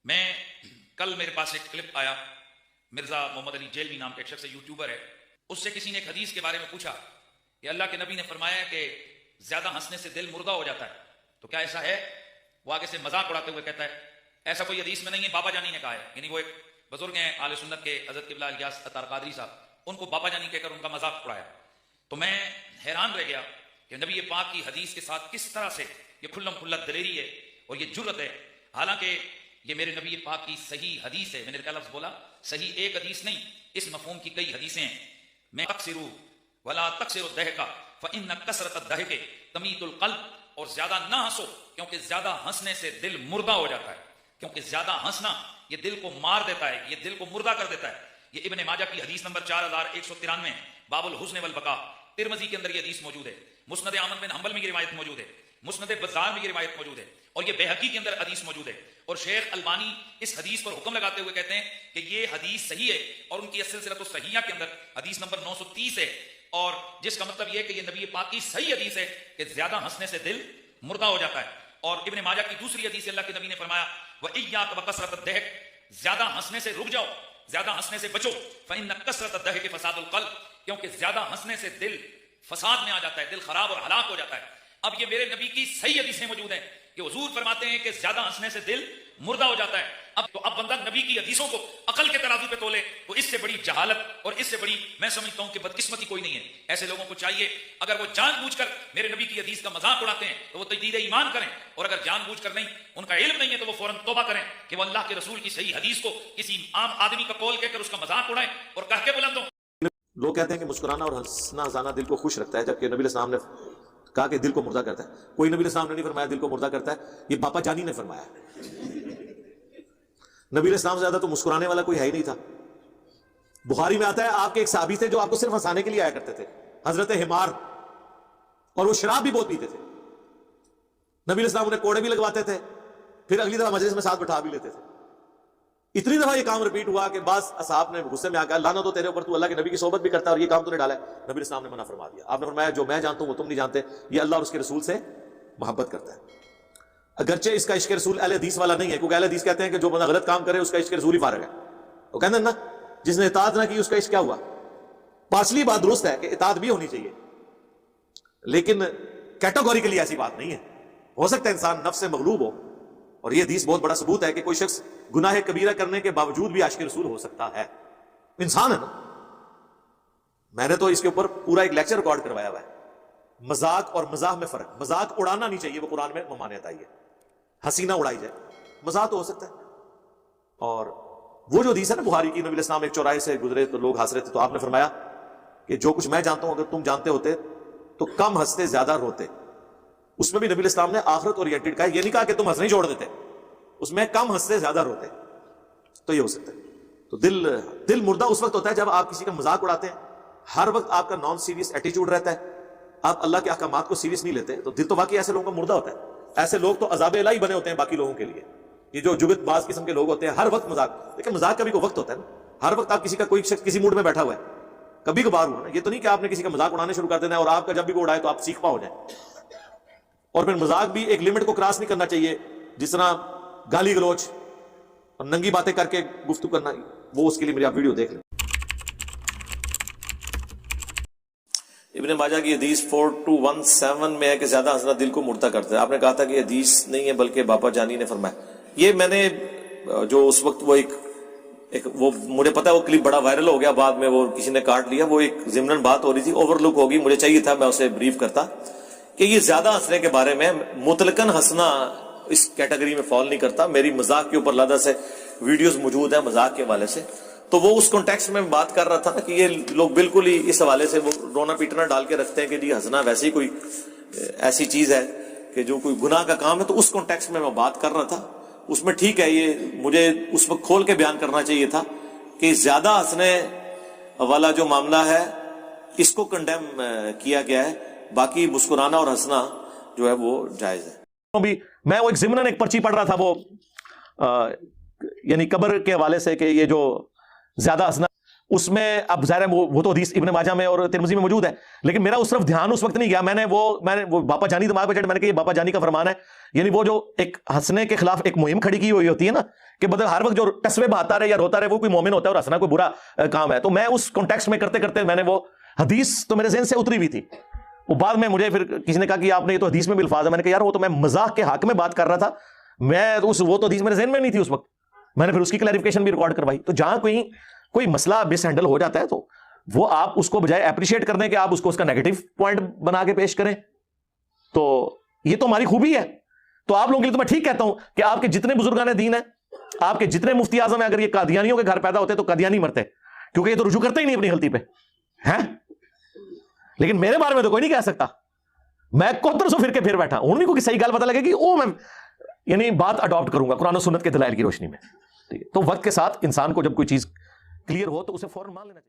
میں کل میرے پاس ایک کلپ آیا، مرزا محمد علی جیلوی نام کے ایک شخص یوٹیوبر ہے، اس سے کسی نے ایک حدیث کے بارے میں پوچھا کہ اللہ کے نبی نے فرمایا ہے کہ زیادہ ہنسنے سے دل مردہ ہو جاتا ہے، تو کیا ایسا ہے؟ وہ آگے سے مذاق اڑاتے ہوئے کہتا ہے ایسا کوئی حدیث میں نہیں ہے، بابا جانی نے کہا ہے. یعنی وہ ایک بزرگ ہیں اہل سنت کے، حضرت قبلہ الیاس عطار قادری صاحب، ان کو بابا جانی کہہ کر ان کا مذاق اڑایا. تو میں حیران رہ گیا کہ نبی پاک کی حدیث کے ساتھ کس طرح سے یہ کھلم کھلا دلیری ہے اور یہ جرت ہے، حالانکہ یہ میرے نبی پاک کی صحیح حدیث ہے. میں نے کیا لفظ بولا؟ صحیح ایک حدیث نہیں، اس مفہوم کی کئی حدیثیں ہیں. میں تکسروا ولا تکسروا الضحک فإن کثرۃ الضحک تمیت القلب، اور زیادہ نہ ہنسو کیونکہ زیادہ ہنسنے سے دل مردہ ہو جاتا ہے. کیونکہ زیادہ ہنسنا یہ دل کو مار دیتا ہے، یہ دل کو مردہ کر دیتا ہے. یہ ابن ماجہ کی حدیث نمبر 4193 باب الحزن والبکاء، ترمذی کے اندر یہ حدیث موجود ہے، مسند احمد بن حنبل میں یہ روایت موجود ہے، مسند بزار میں یہ روایت موجود ہے، اور یہ بہقی کے اندر حدیث موجود ہے. اور شیخ البانی اس حدیث پر حکم لگاتے ہوئے کہتے ہیں کہ یہ حدیث صحیح ہے، اور ان کی سلسلۃ الصحیحہ کے اندر حدیث نمبر 930 ہے، اور جس کا مطلب یہ ہے کہ یہ نبی پاک کی صحیح حدیث ہے کہ زیادہ ہنسنے سے دل مردہ ہو جاتا ہے. اور ابن ماجہ کی دوسری حدیث اللہ کے نبی نے فرمایا وَإِيَّاكَ وَكَثْرَةَ الضَّحِكِ، زیادہ ہنسنے سے رک جاؤ، زیادہ ہنسنے سے بچو. فَإِنَّ كَثْرَةَ الضَّحِكِ فَسَادُ الْقَلْبِ، کیونکہ زیادہ ہنسنے سے دل فساد میں آ جاتا ہے، دل خراب اور ہلاک ہو جاتا ہے. اب یہ میرے نبی کی صحیح حدیثیں موجود ہیں کہ حضور فرماتے ہیں کہ زیادہ ہنسنے سے دل مردہ ہو جاتا ہے. اب بندہ نبی کی حدیثوں کو عقل کے ترازو پہ تولے تو اس سے بڑی جہالت اور اس سے بڑی میں سمجھتا ہوں کہ بدقسمتی کوئی نہیں ہے. ایسے لوگوں کو چاہیے اگر وہ جان بوجھ کر میرے نبی کی حدیث کا مذاق اڑاتے ہیں تو وہ تجدید ایمان کریں، اور اگر جان بوجھ کر نہیں، ان کا علم نہیں ہے، تو وہ فوراً توبہ کریں کہ وہ اللہ کے رسول کی صحیح حدیث کو کسی عام آدمی کا قول کہہ کر اس کا مذاق اڑائیں اور کہہ کے بلند ہوں. لوگ کہتے ہیں کہ مسکرانا اور ہنسنا ہنسانا دل کو خوش رکھتا ہے، جبکہ نبی علیہ السلام نے کہا کہ دل کو مردہ کرتا ہے. کوئی نبی علیہ السلام نے نہیں فرمایا دل کو مردہ کرتا ہے، یہ باپا جانی نے فرمایا. نبی علیہ السلام سے زیادہ تو مسکرانے والا کوئی ہے ہی نہیں تھا. بخاری میں آتا ہے آپ کے ایک صحابی تھے جو آپ کو صرف ہنسانے کے لیے آیا کرتے تھے، حضرت حمار، اور وہ شراب بھی بہت پیتے تھے. نبی علیہ السلام انہیں کوڑے بھی لگواتے تھے، پھر اگلی دفعہ مجلس میں ساتھ بٹھا بھی لیتے تھے. اتنی دفعہ یہ کام رپیٹ ہوا کہ بعض اصحاب نے غصے میں آ کر لعنت ہو تیرے اوپر، تو اللہ کے نبی کی صحبت بھی کرتا ہے اور یہ کام تو نے ڈالا ہے. نبی علیہ السلام نے منع فرما دیا. آپ نے فرمایا جو میں جانتا ہوں وہ تم نہیں جانتے، یہ اللہ اور اس کے رسول سے محبت کرتا ہے. اگرچہ اس کا عشق رسول اہل حدیث والا نہیں ہے، کیونکہ اہل حدیث کہتے ہیں کہ جو بندہ غلط کام کرے اس کا عشق رسول ہی فارغ ہے. وہ کہتے ہیں نا جس نے اطاعت نہ کی اس کا عشق کیا ہوا. پارشلی بات درست ہے کہ اطاعت بھی ہونی چاہیے، لیکن کیٹیگوریکلی ایسی بات نہیں ہے. ہو سکتا ہے انسان نفس سے مغلوب ہو، اور یہ حدیث بہت بڑا ثبوت ہے کہ کوئی شخص گناہ کبیرہ کرنے کے باوجود بھی عاشق رسول ہو سکتا ہے. انسان ہے نا. میں نے تو اس کے اوپر پورا ایک لیکچر ریکارڈ کروایا ہوا ہے. مذاق اور مزاح میں فرق. مذاق اڑانا نہیں چاہیے، وہ قرآن میں ممانعت آئی ہے. ہنسی نہ اڑائی جائے، مزاح تو ہو سکتا ہے. اور وہ جو حدیث ہے نا بخاری کی، نبی علیہ السلام ایک چوراہے سے گزرے تو لوگ ہنس رہے تھے، تو آپ نے فرمایا کہ جو کچھ میں جانتا ہوں اگر تم جانتے ہوتے تو کم ہنستے زیادہ روتے. اس میں بھی نبی علیہ السلام نے آخرت اورینٹڈ کہا، یہ نہیں کہا کہ تم ہنسنا ہی چھوڑ دیتے، اس میں کم ہنستے زیادہ روتے. تو یہ ہو سکتا ہے. تو دل مردہ اس وقت ہوتا ہے جب آپ کسی کا مذاق اڑاتے ہیں، ہر وقت آپ کا نان سیریس ایٹیٹیوڈ رہتا ہے، آپ اللہ کے احکامات کو سیریس نہیں لیتے، تو دل تو واقعی ایسے لوگوں کا مردہ ہوتا ہے. ایسے لوگ تو عذاب الہی بنے ہوتے ہیں باقی لوگوں کے لیے. یہ جو جگت باز قسم کے لوگ ہوتے ہیں ہر وقت مذاق، لیکن مذاق کا بھی کوئی وقت ہوتا ہے نا. ہر وقت آپ کسی کا کوئی شخص کسی موڈ میں بیٹھا ہوا ہے، کبھی کبھار ہوا نا. یہ تو نہیں کہ آپ نے کسی کا مذاق اڑانے شروع کر دینا ہے اور آپ کا جب بھی وہ اڑائے تو آپ سیکھ پا ہو جائیں. اور پھر مذاق بھی ایک لمٹ کو کراس نہیں کرنا چاہیے، جس طرح گالی گلوچ اور ننگی باتیں کر کے گفتگو کرنا، وہ اس کے لیے میری آپ ویڈیو دیکھ لیں. ابن ماجہ کی حدیث 4217 میں ہے کہ زیادہ ہنسنا دل کو مردہ کرتا ہے. آپ نے کہا تھا کہ حدیث نہیں ہے بلکہ باپا جانی نے فرمایا. یہ میں نے جو اس وقت وہ ایک وہ مجھے پتا ہے وہ کلپ بڑا وائرل ہو گیا، بعد میں وہ کسی نے کاٹ لیا، وہ ایک ضمناً بات ہو رہی تھی، اوور لک ہوگی. مجھے چاہیے تھا میں اسے بریف کرتا کہ یہ زیادہ ہنسنے کے بارے میں مطلقاً ہنسنا اس کیٹیگری میں فال نہیں کرتا. میری مذاق کے اوپر لادہ سے ویڈیوز موجود ہیں مذاق کے حوالے سے، تو وہ اس کانٹیکسٹ میں بات کر رہا تھا کہ یہ لوگ بالکل ہی اس حوالے سے وہ رونا پیٹنا ڈال کے رکھتے ہیں کہ جی ہنسنا ویسے ہی کوئی ایسی چیز ہے کہ جو کوئی گناہ کا کام ہے. تو اس کانٹیکسٹ میں بات کر رہا تھا. اس میں ٹھیک ہے، یہ مجھے اس وقت کھول کے بیان کرنا چاہیے تھا کہ زیادہ ہنسنے والا جو معاملہ ہے اس کو کنڈیم کیا گیا ہے، باقی مسکرانا اور ہنسنا جو ہے وہ جائز ہے. میں وہ ایک ضمناً ایک پرچی پڑھ رہا تھا، وہ یعنی قبر کے حوالے سے کہ یہ جو زیادہ ہنسنا، اس میں اب ظاہر ہے وہ تو حدیث ابن ماجہ میں اور ترمذی میں موجود ہے، لیکن میرا اس طرف دھیان اس وقت نہیں گیا. میں نے وہ باپا جانی دماغ پہ چڑھ، میں نے کہا یہ باپا جانی کا فرمان ہے، یعنی وہ جو ایک ہنسنے کے خلاف ایک مہم کھڑی کی ہوئی ہوتی ہے نا، کہ مطلب ہر وقت جو ٹسوے بہاتا رہے یا روتا رہے وہ کوئی مومن ہوتا ہے اور ہنسنا کوئی برا کام ہے. تو میں اس کانٹیکسٹ میں کرتے کرتے میں نے وہ حدیث تو میرے ذہن سے اتری ہوئی تھی. وہ بعد میں مجھے پھر کسی نے کہا کہ آپ نے یہ تو حدیث میں بھی الفاظ ہے. میں نے کہا یار وہ تو میں مذاق کے حق میں بات کر رہا تھا، وہ تو حدیث میرے ذہن میں نہیں تھی اس وقت. میں نے پھر اس کی کلیریفیکیشن بھی ریکارڈ کروائی. تو جہاں کوئی مسئلہ مس ہینڈل ہو جاتا ہے تو وہ آپ اس کو بجائے اپریشیٹ کرنے کے آپ اس کو اس کا نیگیٹو پوائنٹ بنا کے پیش کریں، تو یہ تو ہماری خوبی ہے. تو آپ لوگوں کے لیے تو میں ٹھیک کہتا ہوں کہ آپ کے جتنے بزرگان دین ہیں، آپ کے جتنے مفتی اعظم ہیں، اگر یہ قادیانیوں کے گھر پیدا ہوتے تو قادیانی مرتے، کیونکہ یہ تو رجوع کرتے ہی نہیں اپنی غلطی پہ ہیں. لیکن میرے بارے میں تو کوئی نہیں کہہ سکتا. میں کوتر سو پھر کے پھر بیٹھا انہیں کو کہ صحیح گل پتہ لگے گی وہ میں یعنی بات اڈاپٹ کروں گا قرآن و سنت کے دلائل کی روشنی میں. ٹھیک ہے، تو وقت کے ساتھ انسان کو جب کوئی چیز کلیئر ہو تو اسے فوراً مان لینا چاہیے.